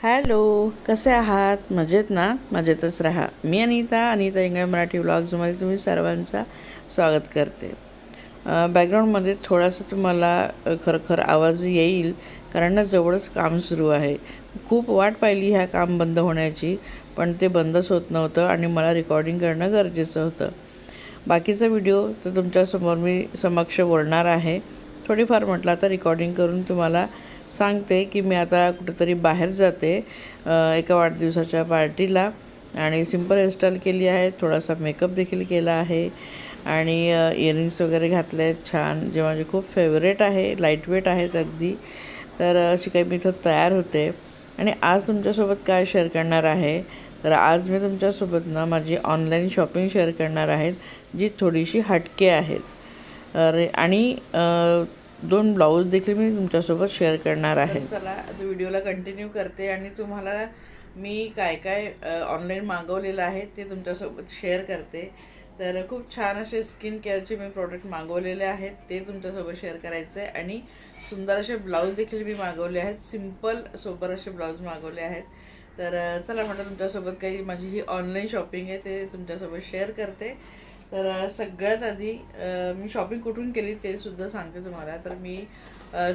Hello, कसे आहात? मजेत ना? मजेतच राहा. मी अनिता इंगळे मराठी व्लॉग्समध्ये तुम्ही सर्वांचा स्वागत करते. बॅकग्राऊंडमध्ये थोडासा तुम्हाला खरखर आवाज येईल, कारण ना जवळच काम सुरू आहे. खूप वाट पाहिली ह्या काम बंद होण्याची, पण ते बंदच होत नव्हतं आणि मला रेकॉर्डिंग करणं गरजेचं होतं. बाकीचा व्हिडिओ तर तुमच्यासमोर मी समक्ष बोलणार आहे. थोडीफार म्हटलं आता रेकॉर्डिंग करून तुम्हाला सांगते की मी आता कुठेतरी बाहेर जाते एका वाढदिवसाच्या पार्टीला, आणि सिंपल हेअरस्टाईल केली आहे, थोडासा मेकअप देखील केला आहे आणि इयरिंग्स वगैरे घातले आहेत छान, जे माझे खूप फेवरेट आहे, लाईटवेट आहेत अगदी. तर अशी काही मी इथं तयार होते आणि आज तुमच्यासोबत काय शेअर करणार आहे, तर आज मी तुमच्यासोबत ना माझी ऑनलाईन शॉपिंग शेअर करणार आहे, जी थोडीशी हटके आहेत. आणि दोन ब्लाऊज देखील मी तुमच्यासोबत शेअर करणार आहे. चला व्हिडिओला कंटिन्यू करते आणि तुम्हाला मी काय काय ऑनलाईन मागवलेलं आहे ते तुमच्यासोबत शेअर करते. तर खूप छान असे स्किन केअरचे मी प्रोडक्ट मागवलेले आहेत, ते तुमच्यासोबत शेअर करायचे आहे. आणि सुंदर असे ब्लाऊज देखील मी मागवले आहेत, सिंपल सोबर असे ब्लाऊज मागवले आहेत. तर चला म्हटलं तुमच्यासोबत काही माझी ही ऑनलाईन शॉपिंग आहे ते तुमच्यासोबत शेअर करते. तर सगळ्यात आधी मी शॉपिंग कुठून केली ते सुद्धा सांगते तुम्हाला. तर मी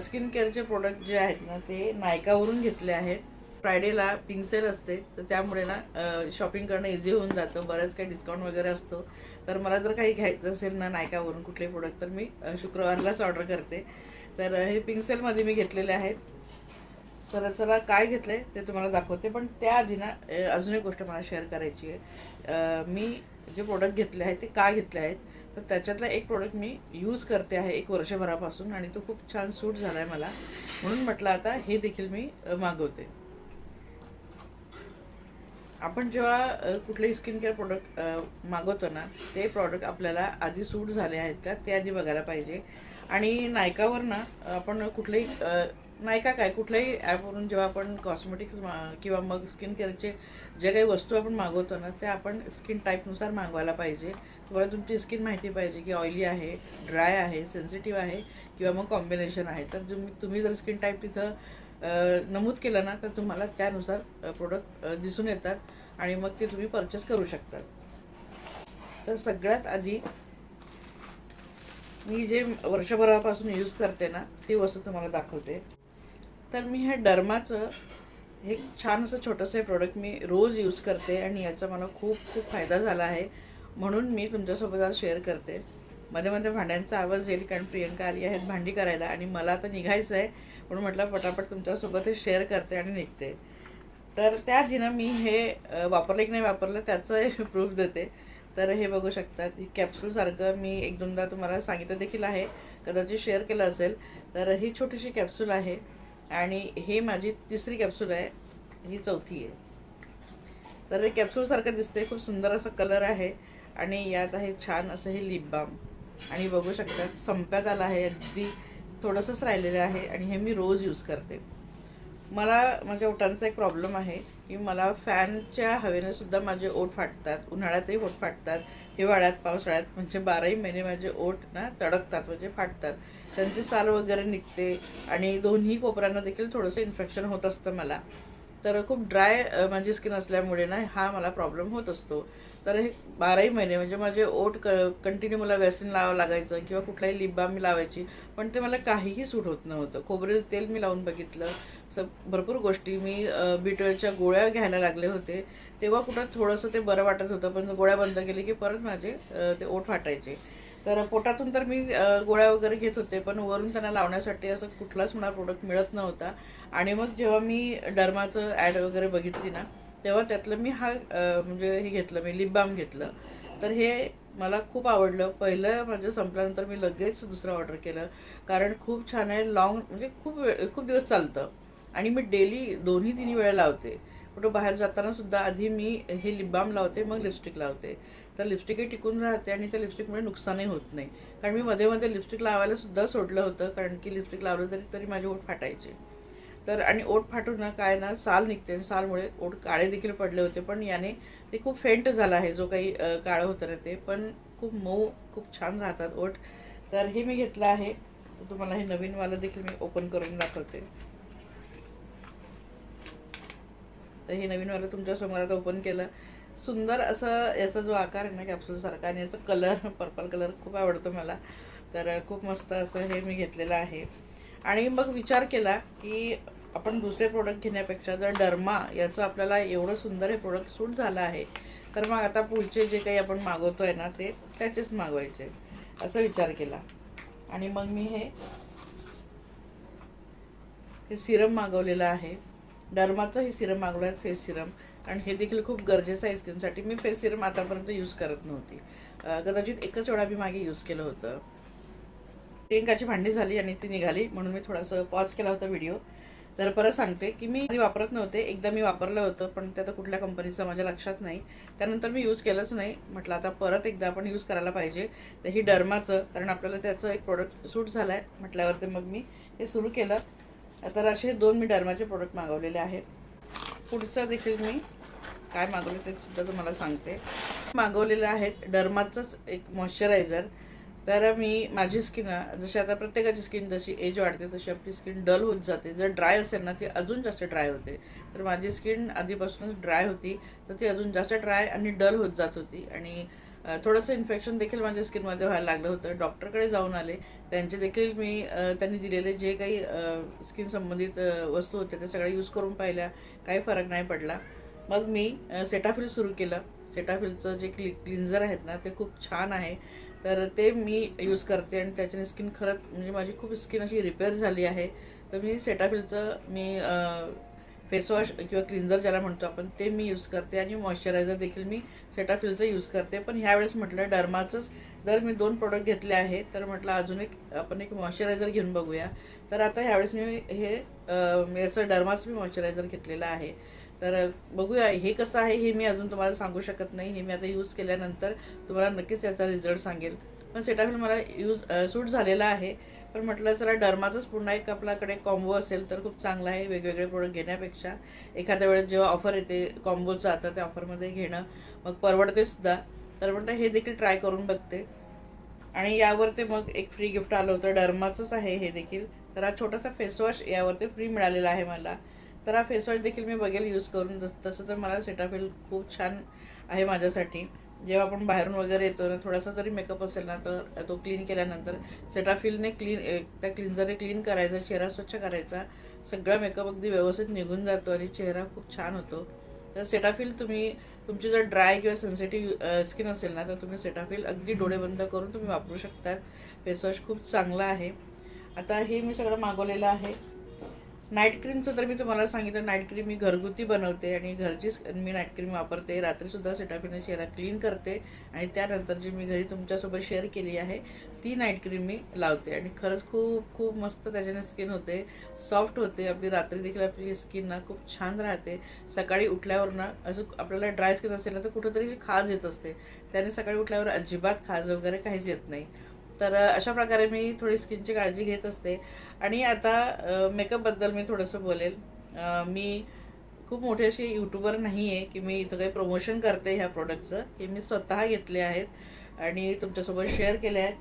स्किन केअरचे प्रोडक्ट जे आहेत ना ते नायकावरून घेतले आहेत. फ्रायडेला पिंक सेल असते, तर त्यामुळे ना शॉपिंग करणं इझी होऊन जातं, बरंच काही डिस्काउंट वगैरे असतो. तर मला जर काही घ्यायचं असेल ना नायकावरून कुठले प्रोडक्ट, तर मी शुक्रवारलाच ऑर्डर करते. तर हे पिंक सेलमध्ये मी घेतलेले आहेत. तर चला काय घेतलंय ते तुम्हाला दाखवते, पण त्याआधी ना अजून एक गोष्ट मला शेअर करायची आहे. मी जे प्रोडक्ट घेतले आहेत ते का घेतले आहेत, तर त्याच्यातला एक प्रोडक्ट मी यूज करते आहे 1 वर्षभरापासून आणि तो खूप छान सूट झाला आहे मला, म्हणून म्हटलं आता हे देखील मी मागवते. आपण जेव्हा कुठलेही स्किन केअर प्रोडक्ट मागवतो ना, ते प्रोडक्ट आपल्याला आधी सूट झाले आहेत का ते आधी बघायला पाहिजे. आणि नायकावर ना आपण कुठलेही नायका काय कुठल्याही ॲपवरून जेव्हा आपण कॉस्मेटिक्स किंवा मग स्किन केअरचे जे काही वस्तू आपण मागवतो ना, ते आपण स्किन टाईपनुसार मागवायला पाहिजे. तुम्हाला तुमची स्किन माहिती पाहिजे की ऑइली आहे, ड्राय आहे, सेन्सिटिव्ह आहे किंवा मग कॉम्बिनेशन आहे. तर तुम्ही जर स्किन टाईप तिथं नमूद केलं ना, तर तुम्हाला त्यानुसार प्रोडक्ट दिसून येतात आणि मग ते तुम्ही परचेस करू शकता. तर सगळ्यात आधी मी जे वर्षभरापासून यूज करते ना ती वस्तू तुम्हाला दाखवते. तर मी हे डर्माचं हे छान असं छोटंसं हे प्रोडक्ट मी रोज यूज करते आणि याचा मला खूप खूप फायदा झाला आहे, म्हणून मी तुमच्यासोबत आज शेअर करते. मध्ये मध्ये भांड्यांचा आवाज येईल, कारण प्रियंका आली आहेत भांडी करायला आणि मला आता निघायचं आहे, म्हणून म्हटलं पटापट तुमच्यासोबत हे शेअर करते आणि निघते. तर त्याआधी ना मी हे वापरलं की नाही वापरलं त्याचं प्रूफ देते. तर हे बघू शकतात, ही कॅप्सूलसारखं मी 1-2दा तुम्हाला सांगितलं देखील आहे, कदाचित शेअर केलं असेल. तर ही छोटीशी कॅप्सूल आहे आणि हे माझी 3री कॅप्सूल आहे, ही 4थी आहे. तर हे कॅप्सूलसारखं दिसते, खूप सुंदर असा कलर आहे आणि यात आहे छान असं हे लिप बाम. आणि बघू शकता संपत आलं आहे, अगदी थोडंसंच राहिलेलं आहे आणि हे मी रोज यूज करते. मला माझ्या ओठांचा एक प्रॉब्लेम आहे की मला फॅनच्या हवेने सुद्धा माझे ओठ फाटतात, उन्हाळ्यातही ओठ फाटतात, हिवाळ्यात पावसाळ्यात, म्हणजे 12ही महिने माझे ओठ ना तडकतात, म्हणजे फाटतात, त्यांची साल वगैरे निघते आणि दोन्ही कोपऱ्यांना देखील थोडंसं इन्फेक्शन होत असतं मला. तर खूप ड्राय माझी स्किन असल्यामुळे ना हा मला प्रॉब्लेम होत असतो. तर हे 12ही महिने म्हणजे माझे ओठ कंटिन्यू मला वॅसलिन लावावं लागायचं किंवा कुठलाही लिप बाम मी लावायची, पण ते मला काहीही सूट होत नव्हतं. खोबरेल तेल मी लावून बघितलं, भरपूर गोष्टी मी B12च्या गोळ्या घ्यायला लागले होते, तेव्हा कुठं थोडंसं ते बरं वाटत होतं, पण गोळ्या बंद केली की परत माझे ते ओठ फाटायचे. तर पोटातून तर मी गोळ्या वगैरे घेत होते, पण वरून त्यांना लावण्यासाठी असं कुठलाच मला प्रोडक्ट मिळत नव्हता. आणि मग जेव्हा मी डर्माचं ॲड वगैरे बघितली ना, तेव्हा त्यातलं मी हा म्हणजे हे घेतलं, मी लिप बाम घेतलं. तर हे मला खूप आवडलं. पहिलं माझं संपल्यानंतर मी लगेच दुसरं ऑर्डर केलं, कारण खूप छान आहे, लॉंग म्हणजे खूप दिवस चालतं आणि मी डेली 2-3 वेळा लावते. कुठं बाहेर जाताना सुद्धा आधी मी हे लिप बाम लावते, मग लिपस्टिक लावते. तर लिपस्टिकही टिकून राहते आणि त्या लिपस्टिकमुळे नुकसानही होत नाही, कारण मी मध्ये मध्ये लिपस्टिक लावायला सुद्धा सोडलं होतं, कारण की लिपस्टिक लावलं तरी माझे ओठ फाटायचे. तर आणि ओठ फाटून ना काय ना साल निघते, सालमुळे ओठ काळे देखील पडले होते, पण याने ते खूप फेंट झालं आहे, जो काही काळं होतं ना ते, पण खूप मऊ खूप छान राहतात ओठ. तर हे मी घेतलं आहे, तुम्हाला हे नवीनवालं देखील मी ओपन करून दाखवते. तर हे नवीनवालं तुमच्या समोर आता ओपन केलं. सुंदर असं याचा जो आकार आहे ना कॅप्सूलसारखा, आणि याचा कलर पर्पल कलर खूप आवडतो मला. तर खूप मस्त असं हे मी घेतलेलं आहे. आणि मग विचार केला की आपण दुसरे प्रोडक्ट घेण्यापेक्षा जर डर्मा याचं आपल्याला एवढं सुंदर हे प्रोडक्ट सूट झालं आहे, तर मग आता पुढचे जे काही आपण मागवतोय ना ते त्याचेच मागवायचे असं विचार केला. आणि मग मी हे सिरम मागवलेलं आहे. डर्माचं हे सिरम मागवलं आहे, फेस सिरम. कारण हे देखील खूप गरजेचं आहे स्किनसाठी. मी फेस सिरम आतापर्यंत यूज करत नव्हती. कदाचित एकच वेळा मी मागे यूज केलं होतं. प्रियंकाची भांडी झाली आणि ती निघाली म्हणून मी थोडासा पॉज केला होता व्हिडिओ. तर परत सांगते की मी आधी वापरत नव्हते. एकदा मी वापरलं होतं, पण ते आता कुठल्या कंपनीचं माझ्या लक्षात नाही. त्यानंतर मी यूज केलंच नाही. म्हटलं आता परत एकदा आपण यूज करायला पाहिजे. तर ही डर्माचं, कारण आपल्याला त्याचं एक प्रोडक्ट सूट झालं आहे म्हटल्यावरती मग मी हे सुरू केलं. तर असे 2 मी डर्माचे प्रोडक्ट मागवलेले आहेत. पुढचं देखील मी काय मागवले ते सुद्धा तुम्हाला सांगते. मागवलेलं आहे डर्माचंच एक मॉइश्चरायझर. तर मी माझी स्किन जशी आता प्रत्येकाची स्किन जशी एज वाढते तशी आपली स्किन डल होत जाते. जर ड्राय असेल ना ती अजून जास्त ड्राय होते. तर माझी स्किन आधीपासूनच ड्राय होती, तर ती अजून जास्त ड्राय आणि डल होत जात होती. आणि थोडंसं इन्फेक्शन देखील माझ्या स्किनमध्ये व्हायला लागलं होतं. डॉक्टरकडे जाऊन आले. त्यांचे देखील मी त्यांनी दिलेले जे काही स्किन संबंधित वस्तू होत्या ते सगळ्या यूज करून पाहिल्या. काही फरक नाही पडला. मग मी सेटाफिल सुरू केलं. सेटाफिलचं जे क्लिन्झर आहेत ना ते खूप छान आहे. तर ते मी यूज करते आणि त्याच्याने स्किन खरंच म्हणजे माझी खूप स्किन अशी रिपेअर झाली आहे. तर मी सेटाफिलचं फेसवॉश किंवा क्लिन्झर ज्याला म्हणतो आपण ते मी यूज करते. आणि मॉइश्चरायझर देखील मी सेटाफिलचं यूज करते. पण ह्यावेळेस म्हटलं डर्माचंच जर मी 2 प्रोडक्ट घेतले आहे तर म्हटलं अजून आपण एक मॉइश्चरायझर घेऊन बघूया. तर आता ह्यावेळेस मी याचं डर्माचं मी मॉइश्चरायझर घेतलेलं आहे. तर बघूया हे कसं आहे हे मी अजून तुम्हाला सांगू शकत नाही. हे मी आता यूज केल्यानंतर तुम्हाला नक्कीच याचा रिझल्ट सांगेल. पण सेटाफिल मला सूट झालेला आहे. पण म्हटलं चला डर्माचंच पुन्हा एक आपल्याकडे कॉम्बो असेल तर खूप चांगला आहे. वेगवेगळे प्रोडक्ट घेण्यापेक्षा एखाद्या वेळेस जेव्हा ऑफर येते कॉम्बोचं आता त्या ऑफरमध्ये घेणं मग परवडते सुद्धा. तर म्हटलं हे देखील ट्राय करून बघते. आणि यावरती मग एक फ्री गिफ्ट आलं होतं. डर्माचंच आहे हे देखील. तर हा छोटासा फेसवॉश यावरती फ्री मिळालेला आहे मला. तर हा फेसवॉश देखील मी बघेल यूज करून. तसं तर मला सेटाफिल खूप छान आहे माझ्यासाठी. जेव्हा आपण बाहेरून वगैरे येतो ना थोडासा जरी मेकअप असेल ना तर तो क्लीन केल्यानंतर सेटाफिलने त्या क्लिन्झरने क्लीन करायचा, चेहरा स्वच्छ करायचा, सगळा मेकअप अगदी व्यवस्थित निघून जातो आणि चेहरा खूप छान होतो. तर सेटाफिल तुमची जर ड्राय किंवा सेन्सिटिव्ह स्किन असेल ना तर तुम्ही सेटाफिल अगदी डोळे बंद करून तुम्ही वापरू शकता. फेसवॉश खूप चांगला आहे. आता हे मी सगळं मागवलेलं आहे. नाईट क्रीमचं तर मी तुम्हाला सांगितलं, नाईट क्रीम मी घरगुती बनवते आणि घरचीच मी नाईट क्रीम वापरते. रात्रीसुद्धा सेटाफिलने चेहरा क्लीन करते आणि त्यानंतर जी मी घरी तुमच्यासोबत शेअर केली आहे ती नाईट क्रीम मी लावते. आणि खरंच खूप खूप मस्त त्याच्याने स्किन होते, सॉफ्ट होते. आपली रात्री देखील आपली स्किन ना खूप छान राहते. सकाळी उठल्यावर ना असं आपल्याला ड्राय स्किन असेल ना तर कुठंतरी खाज येत असते. त्याने सकाळी उठल्यावर अजिबात खाज वगैरे काहीच येत नाही. तर अशा प्रकारे मी थोडी स्किनची काळजी घेत असते. आणि आता मेकअपबद्दल मी थोडंसं बोलेल. मी खूप मोठी अशी यूट्यूबर नाही आहे की मी इथं काही प्रमोशन करते ह्या प्रोडक्टचं. हे मी स्वतः घेतले आहेत आणि तुमच्यासोबत शेअर केले आहेत.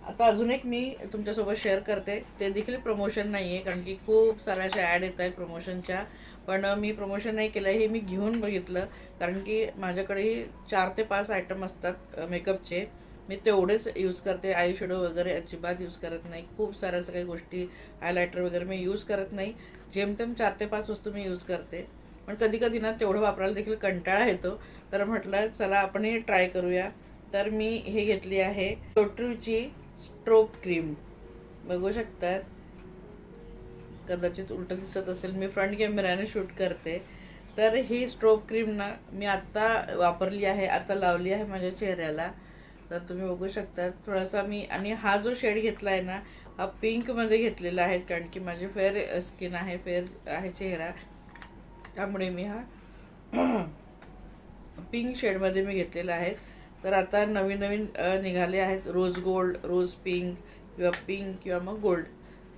आता अजून एक मी तुमच्यासोबत शेअर करते. ते देखील प्रमोशन नाही आहे, कारण की खूप साऱ्या अशा ॲड येत आहेत प्रमोशनच्या. पण मी प्रमोशन नाही केलं. हे मी घेऊन बघितलं, कारण की माझ्याकडे 4 ते 5 आयटम असतात मेकअपचे. मी तेवढेच यूज करते. आय शेडो वगैरे अजिबात यूज करत नाही. खूप साऱ्या असं काही गोष्टी हायलायटर वगैरे मी यूज करत नाही. जेमतेम 4 ते 5 वस्तू मी यूज करते. पण कधी कधी ना तेवढं वापरायला देखील कंटाळा येतो. तर म्हटलं चला आपणही ट्राय करूया. तर मी हे घेतली आहे टोट्रूची स्ट्रोब क्रीम. बघू शकतात, कदाचित उलट दिसत असेल, मी फ्रंट कॅमेऱ्याने शूट करते. तर ही स्ट्रोब क्रीम ना मी आत्ता वापरली आहे, आता लावली आहे माझ्या चेहऱ्याला. तर तुम्ही बघू शकता थोडासा मी, आणि हा जो शेड घेतला आहे ना हा पिंकमध्ये घेतलेला आहे, कारण की माझी फेअर स्किन आहे, फेअर आहे चेहरा, त्यामुळे मी हा पिंक शेडमध्ये मी घेतलेला आहे. तर आता नवीन नवीन निघाले आहेत रोज गोल्ड, रोज पिंक किंवा पिंक किंवा मग गोल्ड.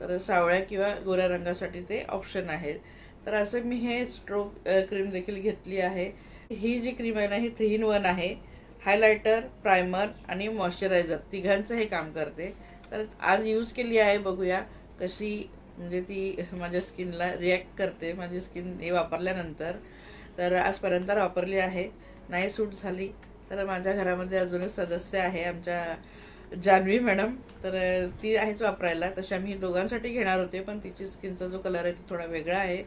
तर सावळ्या किंवा गोऱ्या रंगासाठी ते ऑप्शन आहेत. तर असं मी हे स्ट्रोब क्रीम देखील घेतली आहे. ही जी क्रीम आहे ना ही 3 in 1 आहे. हायलायटर, प्रायमर आणि मॉइश्चरायझर तिघांचं हे काम करते. तर आज यूज केली आहे, बघूया कशी म्हणजे ती माझ्या स्किनला रिॲक्ट करते माझी स्किन हे वापरल्यानंतर. तर आजपर्यंत वापरली आहे, नाही सूट झाली. तर माझ्या घरामध्ये अजून एक सदस्य आहे आमच्या जान्हवी मॅडम, तर ती आहेच वापरायला. तशा मी दोघांसाठी घेणार होते, पण तिची स्किनचा जो कलर आहे तो थोडा वेगळा आहे.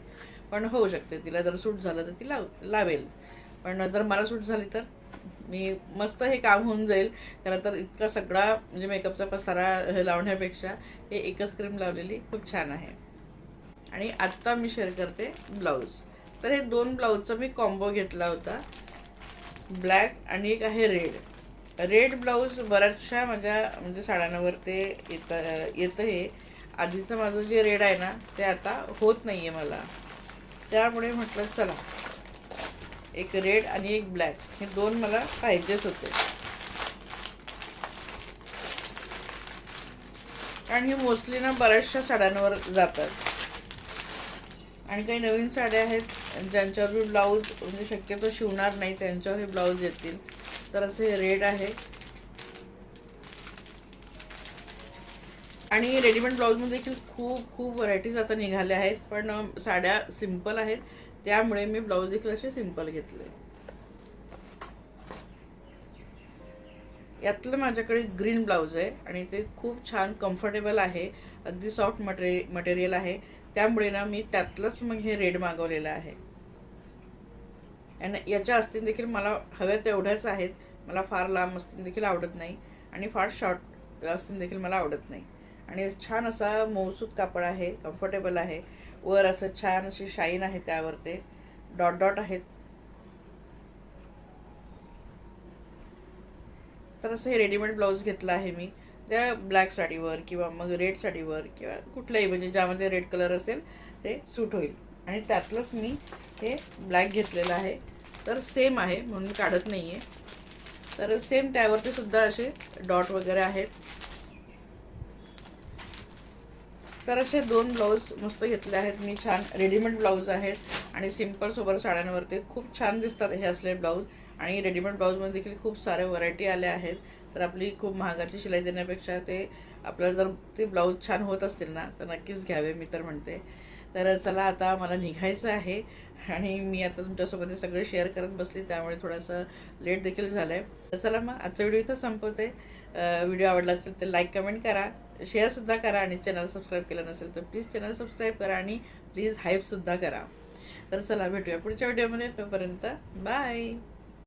पण होऊ शकते तिला जर सूट झालं तर ती लावेल. पण जर मला सूट झाली तर मी मस्त हे काम होऊन जाईल. खरं तर इतका सगळा म्हणजे मेकअपचा पसारा लावण्यापेक्षा हे एकच क्रीम लावलेली खूप छान आहे. आणि आत्ता मी शेअर करते ब्लाऊज. तर हे 2 ब्लाऊजचा मी कॉम्बो घेतला होता, ब्लॅक आणि एक आहे रेड. रेड ब्लाऊज बऱ्याचशा माझ्या म्हणजे साड्यांवर ते येतं. हे आधीचं माझं जे रेड आहे ना ते आता होत नाही आहे मला, त्यामुळे म्हटलं चला एक रेड आणि एक ब्लॅक हे 2 मला पाहिजेच होते. आणि हे मोस्टली ना बऱ्याचशा साड्यांवर जातात. आणि काही नवीन साड्या आहेत ज्यांच्यावर मी ब्लाऊज म्हणजे शक्यतो शिवणार नाही, त्यांच्यावर हे ब्लाऊज येतील. तर असे रेड आहे. आणि रेडीमेड ब्लाऊजमध्ये देखील खूप खूप व्हरायटीज आता निघाल्या आहेत, पण साड्या सिंपल आहेत, त्यामुळे मी ब्लाऊज देखील असे सिंपल घेतले. यातलं माझ्याकडे ग्रीन ब्लाऊज आहे आणि ते खूप छान कम्फर्टेबल आहे, अगदी सॉफ्ट मटेरियल आहे. त्यामुळे ना मी त्यातलंच मग हे रेड मागवलेलं आहे. आणि याच्या अस्तीन देखील मला हव्या तेवढ्याच आहेत. मला फार लांब अस्तीन देखील आवडत नाही आणि फार शॉर्ट अस्तीन देखील मला आवडत नाही. आणि छान असा मऊसूत कापड आहे, कम्फर्टेबल आहे. वर असं छान अशी शाईन आहे, त्यावर ते डॉट डॉट आहेत. तर असं हे रेडीमेड ब्लाऊज घेतलं आहे मी त्या ब्लॅक साडीवर किंवा मग रेड साडीवर किंवा कुठल्याही म्हणजे ज्यामध्ये रेड कलर असेल ते सूट होईल. आणि त्यातलंच मी हे ब्लॅक घेतलेलं आहे. तर सेम आहे म्हणून काढत नाही आहे. तर सेम त्यावरती सुद्धा असे डॉट वगैरे आहेत. तर असे 2 ब्लाऊज मस्त घेतले आहेत मी, छान रेडीमेड ब्लाऊज आहेत आणि सिंपल सोबत साड्यांवरती खूप छान दिसतात हे असले ब्लाऊज. आणि रेडीमेड ब्लाऊजमध्ये देखील खूप साऱ्या व्हरायटी आल्या आहेत. तर आपली खूप महागाची शिलाई देण्यापेक्षा ते आपल्याला जर ते ब्लाऊज छान होत असतील ना तर नक्कीच घ्यावे, मी तर म्हणते. तर चला आता मला निघायचं आहे आणि मी आता तुमच्यासोबत हे सगळे शेअर करत बसली, त्यामुळे थोडंसं लेट देखील झालं आहे. तर चला मग आजचा व्हिडिओ इथं संपवते. व्हिडिओ आवडला असेल तर लाईक कमेंट करा, शेअरसुद्धा करा आणि चॅनल सबस्क्राईब केलं नसेल तर प्लीज चॅनल सबस्क्राईब करा आणि प्लीज हाईपसुद्धा करा. तर चला भेटूया पुढच्या व्हिडिओमध्ये. तोपर्यंत बाय.